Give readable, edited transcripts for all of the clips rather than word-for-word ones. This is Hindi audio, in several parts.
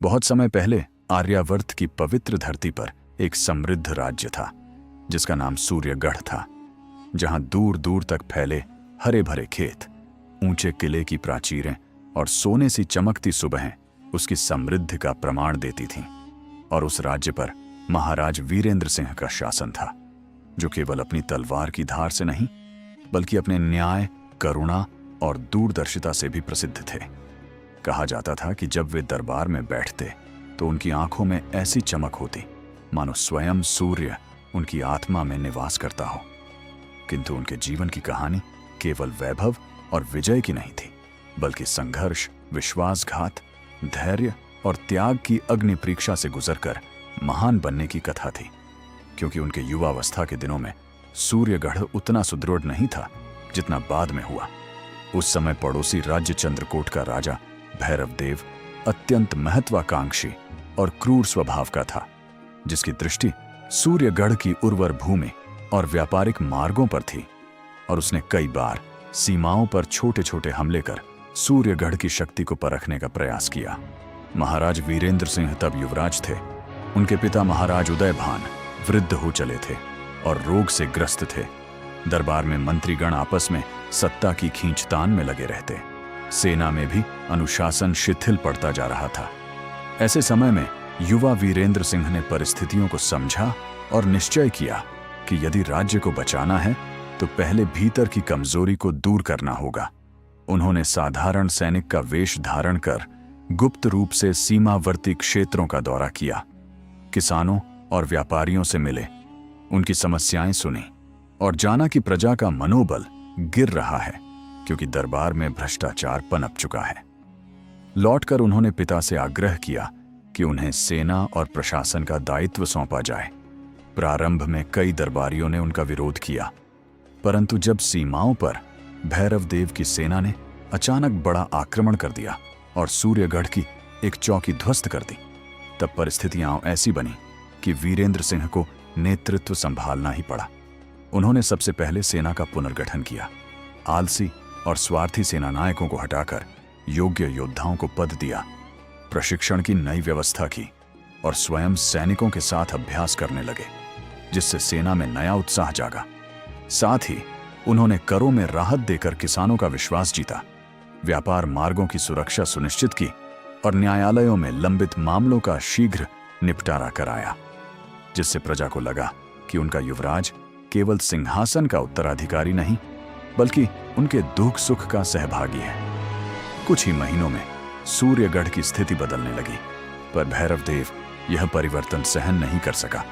बहुत समय पहले आर्यावर्त की पवित्र धरती पर एक समृद्ध राज्य था जिसका नाम सूर्यगढ़ था, जहां दूर दूर तक फैले हरे भरे खेत, ऊंचे किले की प्राचीरें और सोने सी चमकती सुबहें उसकी समृद्धि का प्रमाण देती थीं। और उस राज्य पर महाराज वीरेंद्र सिंह का शासन था, जो केवल अपनी तलवार की धार से नहीं बल्कि अपने न्याय, करुणा और दूरदर्शिता से भी प्रसिद्ध थे। कहा जाता था कि जब वे दरबार में बैठते तो उनकी आंखों में ऐसी चमक होती मानो स्वयं सूर्य उनकी आत्मा में निवास करता हो। किंतु उनके जीवन की कहानी केवल वैभव और विजय की नहीं थी, बल्कि संघर्ष, विश्वासघात, धैर्य और त्याग की अग्नि परीक्षा से गुजरकर महान बनने की कथा थी। क्योंकि उनके युवावस्था के दिनों में सूर्यगढ़ उतना सुदृढ़ नहीं था जितना बाद में हुआ। उस समय पड़ोसी राज्य चंद्रकोट का राजा भैरवदेव अत्यंत महत्वाकांक्षी और क्रूर स्वभाव का था, जिसकी दृष्टि सूर्यगढ़ की उर्वर भूमि और व्यापारिक मार्गों पर थी। और उसने कई बार सीमाओं पर छोटे छोटे हमले कर सूर्यगढ़ की शक्ति को परखने का प्रयास किया। महाराज वीरेंद्र सिंह तब युवराज थे। उनके पिता महाराज उदयभान वृद्ध हो चले थे और रोग से ग्रस्त थे। दरबार में मंत्रीगण आपस में सत्ता की खींचतान में लगे रहते। सेना में भी अनुशासन शिथिल पड़ता जा रहा था। ऐसे समय में युवा वीरेंद्र सिंह ने परिस्थितियों को समझा और निश्चय किया कि यदि राज्य को बचाना है तो पहले भीतर की कमजोरी को दूर करना होगा। उन्होंने साधारण सैनिक का वेश धारण कर गुप्त रूप से सीमावर्ती क्षेत्रों का दौरा किया, किसानों और व्यापारियों से मिले, उनकी समस्याएं सुनी और जाना कि प्रजा का मनोबल गिर रहा है क्योंकि दरबार में भ्रष्टाचार पनप चुका है। लौटकर उन्होंने पिता से आग्रह किया कि उन्हें सेना और प्रशासन का दायित्व सौंपा जाए। प्रारंभ में कई दरबारियों ने उनका विरोध किया, परंतु जब सीमाओं पर भैरवदेव की सेना ने अचानक बड़ा आक्रमण कर दिया और सूर्यगढ़ की एक चौकी ध्वस्त कर दी, तब परिस्थितियां ऐसी बनी कि वीरेंद्र सिंह को नेतृत्व संभालना ही पड़ा। उन्होंने सबसे पहले सेना का पुनर्गठन किया, आलसी और स्वार्थी सेनानायकों को हटाकर योग्य योद्धाओं को पद दिया, प्रशिक्षण की नई व्यवस्था की और स्वयं सैनिकों के साथ अभ्यास करने लगे, जिससे सेना में नया उत्साह जागा। साथ ही उन्होंने करों में राहत देकर किसानों का विश्वास जीता, व्यापार मार्गों की सुरक्षा सुनिश्चित की और न्यायालयों में लंबित मामलों का शीघ्र निपटारा कराया, जिससे प्रजा को लगा कि उनका युवराज केवल सिंहासन का उत्तराधिकारी नहीं बल्कि उनके दुख सुख का सहभागी है। कुछ ही महीनों में सूर्यगढ़ की स्थिति बदलने लगी, पर भैरवदेव यह परिवर्तन सहन नहीं कर सका।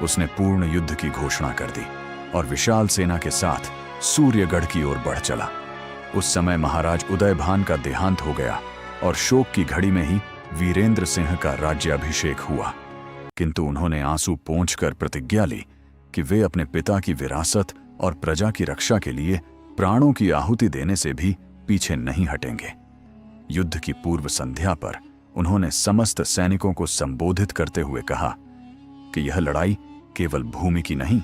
उसने पूर्ण युद्ध की घोषणा कर दी और विशाल सेना के साथ सूर्यगढ़ की ओर बढ़ चला। उस समय महाराज उदयभान का देहांत हो गया और शोक की घड़ी में ही वीरेंद्र सिंह का राज्याभिषेक हुआ। किंतु उन्होंने आंसू पोंछकर प्रतिज्ञा ली कि वे अपने पिता की विरासत और प्रजा की रक्षा के लिए प्राणों की आहुति देने से भी पीछे नहीं हटेंगे। युद्ध की पूर्व संध्या पर उन्होंने समस्त सैनिकों को संबोधित करते हुए कहा कि यह लड़ाई केवल भूमि की नहीं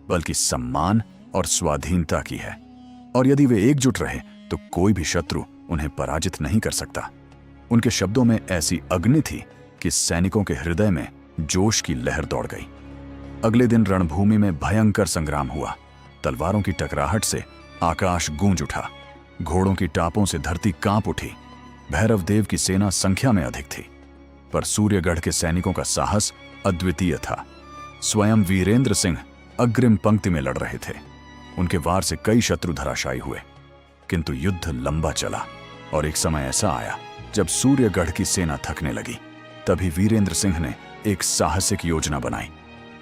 बल्कि सम्मान और स्वाधीनता की है, और यदि वे एकजुट रहे तो कोई भी शत्रु उन्हें पराजित नहीं कर सकता। उनके शब्दों में ऐसी अग्नि थी कि सैनिकों के हृदय में जोश की लहर दौड़ गई। अगले दिन रणभूमि में भयंकर संग्राम हुआ। तलवारों की टकराहट से आकाश गूंज उठा, घोड़ों की टापों से धरती कांप उठी। भैरवदेव की सेना संख्या में अधिक थी, पर सूर्यगढ़ के सैनिकों का साहस अद्वितीय था। स्वयं वीरेंद्र सिंह अग्रिम पंक्ति में लड़ रहे थे। उनके वार से कई शत्रु धराशायी हुए, किंतु युद्ध लंबा चला और एक समय ऐसा आया जब सूर्यगढ़ की सेना थकने लगी। तभी वीरेंद्र सिंह ने एक साहसिक योजना बनाई।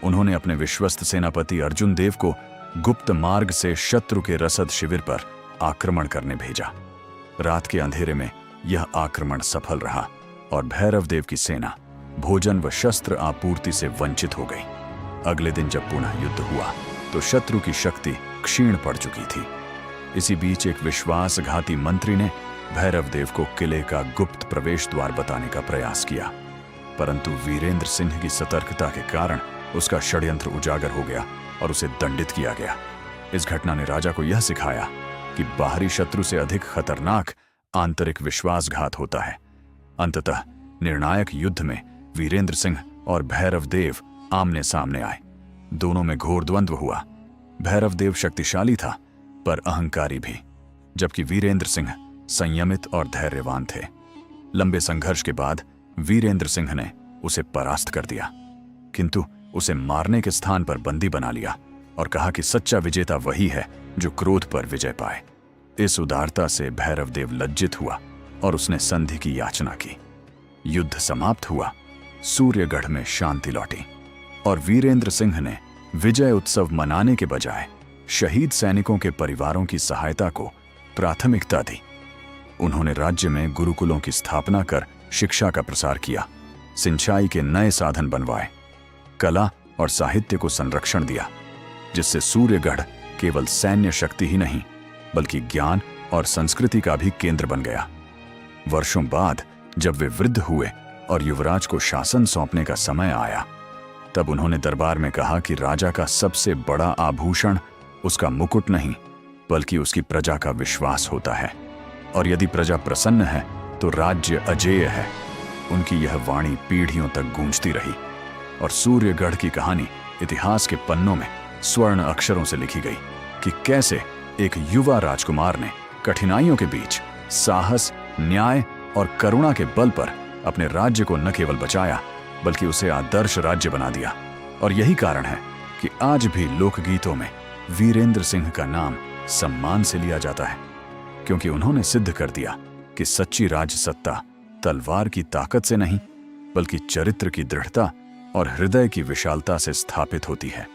उन्होंने अपने विश्वस्त सेनापति अर्जुन देव को गुप्त मार्ग से शत्रु के रसद शिविर पर आक्रमण करने भेजा। रात के अंधेरे में यह आक्रमण सफल रहा और भैरवदेव की सेना भोजन व शस्त्र आपूर्ति से वंचित हो गई। अगले दिन जब पुनः युद्ध हुआ तो शत्रु की शक्ति क्षीण पड़ चुकी थी। इसी बीच एक विश्वासघाती मंत्री ने भैरवदेव को किले का गुप्त प्रवेश द्वार बताने का प्रयास किया, परंतु वीरेंद्र सिंह की सतर्कता के कारण उसका षड्यंत्र उजागर हो गया और उसे दंडित किया गया। इस घटना ने राजा को यह सिखाया कि बाहरी शत्रु से अधिक खतरनाक आंतरिक विश्वासघात होता है। अंततः निर्णायक युद्ध में वीरेंद्र सिंह और भैरव देव आमने सामने आए। दोनों में घोर द्वंद्व हुआ। भैरव देव शक्तिशाली था पर अहंकारी भी, जबकि वीरेंद्र सिंह संयमित और धैर्यवान थे। लंबे संघर्ष के बाद वीरेंद्र सिंह ने उसे परास्त कर दिया, किंतु उसे मारने के स्थान पर बंदी बना लिया और कहा कि सच्चा विजेता वही है जो क्रोध पर विजय पाए। इस उदारता से भैरव देव लज्जित हुआ और उसने संधि की याचना की। युद्ध समाप्त हुआ, सूर्यगढ़ में शांति लौटी और वीरेंद्र सिंह ने विजय उत्सव मनाने के बजाय शहीद सैनिकों के परिवारों की सहायता को प्राथमिकता दी। उन्होंने राज्य में गुरुकुलों की स्थापना कर शिक्षा का प्रसार किया, सिंचाई के नए साधन बनवाए, कला और साहित्य को संरक्षण दिया, जिससे सूर्यगढ़ केवल सैन्य शक्ति ही नहीं बल्कि ज्ञान और संस्कृति का भी केंद्र बन गया। वर्षों बाद जब वे वृद्ध हुए और युवराज को शासन सौंपने का समय आया, तब उन्होंने दरबार में कहा कि राजा का सबसे बड़ा आभूषण उसका मुकुट नहीं बल्कि उसकी प्रजा का विश्वास होता है, और यदि प्रजा प्रसन्न है तो राज्य अजेय है। उनकी यह वाणी पीढ़ियों तक गूंजती रही और सूर्यगढ़ की कहानी इतिहास के पन्नों में स्वर्ण अक्षरों से लिखी गई कि कैसे एक युवा राजकुमार ने कठिनाइयों के बीच साहस, न्याय और करुणा के बल पर अपने राज्य को न केवल बचाया बल्कि उसे आदर्श राज्य बना दिया। और यही कारण है कि आज भी लोकगीतों में वीरेंद्र सिंह का नाम सम्मान से लिया जाता है, क्योंकि उन्होंने सिद्ध कर दिया कि सच्ची राजसत्ता तलवार की ताकत से नहीं बल्कि चरित्र की दृढ़ता और हृदय की विशालता से स्थापित होती है।